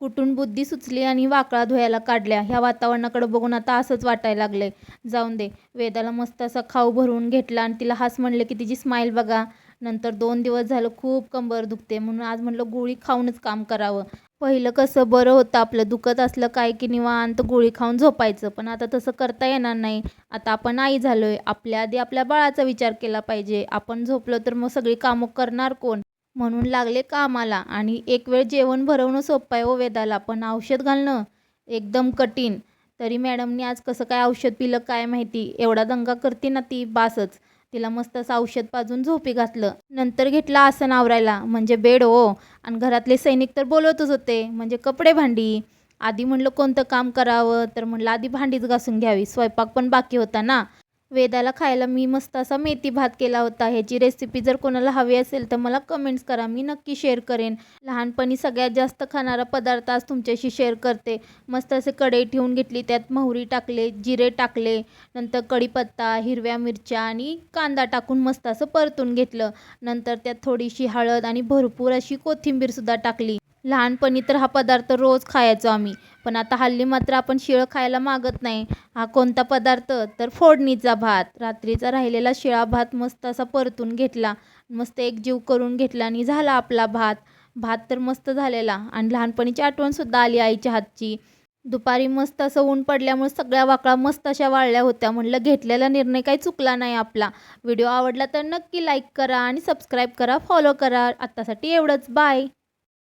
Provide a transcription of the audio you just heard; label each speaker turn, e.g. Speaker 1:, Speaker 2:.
Speaker 1: कुठून बुद्धी सुचली आणि वाकळा धुवायला काढल्या. ह्या वातावरणाकडे बघून आता असंच वाटायला लागलंय. जाऊन दे. वेदाला मस्त असा खाऊ भरवून घेतला आणि तिला हस म्हणलं की तिची स्माईल बघा. नंतर 2 दिवस झालं खूप कंबर दुखते म्हणून आज म्हणलं गोळी खाऊनच काम करावं. पहिलं कसं बरं होतं आपलं दुखत असलं काय की निवांत गोळी खाऊन झोपायचं. पण आता तसं करता येणार नाही. आता आपण आई झालोय. आपल्या आधी आपल्या बाळाचा विचार केला पाहिजे. आपण झोपलो तर मग सगळी कामं करणार कोण? म्हणून लागले कामाला आणि एक वेळ जेवण भरवणं सोपं आहे हो वेदाला, पण औषध घालणं एकदम कठीण. तरी मॅडमनी आज कसं काय औषध पिलं काय माहिती, एवढा दंगा करते ना ती बासच. तिला मस्त असं औषध पाजून झोपी घातलं. नंतर घेतलं आसन आवरायला म्हणजे बेड हो. आणि घरातले सैनिक तर बोलवतच होते म्हणजे कपडे भांडी. आधी म्हणलं कोणतं काम करावं तर म्हणलं आधी भांडीच घासून घ्यावी, स्वयंपाक पण बाकी होता ना. वेदाला खायला मी मस्त असा मेथी भात केला होता. ह्याची रेसिपी जर कोणाला हवी असेल तर मला कमेंट्स करा, मी नक्की शेअर करेन. लहानपणी सगळ्यात जास्त खाणारा पदार्थ आज तुमच्याशी शेअर करते. मस्त असे कढई ठेवून घेतली, त्यात मोहरी टाकले, जिरे टाकले, नंतर कढीपत्ता, हिरव्या मिरच्या आणि कांदा टाकून मस्त असं परतून घेतलं. नंतर त्यात थोडीशी हळद आणि भरपूर अशी कोथिंबीरसुद्धा टाकली. लहानपणी तर हा पदार्थ रोज खायचो आम्ही, पण आता हल्ली मात्र आपण शिळं खायला मागत नाही. हा कोणता पदार्थ तर फोडणीचा भात. रात्रीचा राहिलेला शिळा भात मस्त असा परतून घेतला, मस्त एकजीव करून घेतला आणि झाला आपला भात. भात तर मस्त झालेला आणि लहानपणीची आठवणसुद्धा आली आईच्या हातची. दुपारी मस्त असं ऊन पडल्यामुळे सगळ्या वाकळा मस्त अशा वाळल्या होत्या. म्हणलं घेतलेला निर्णय काही चुकला नाही आपला. व्हिडिओ आवडला तर नक्की लाईक करा आणि सबस्क्राईब करा, फॉलो करा. आत्तासाठी एवढंच. बाय.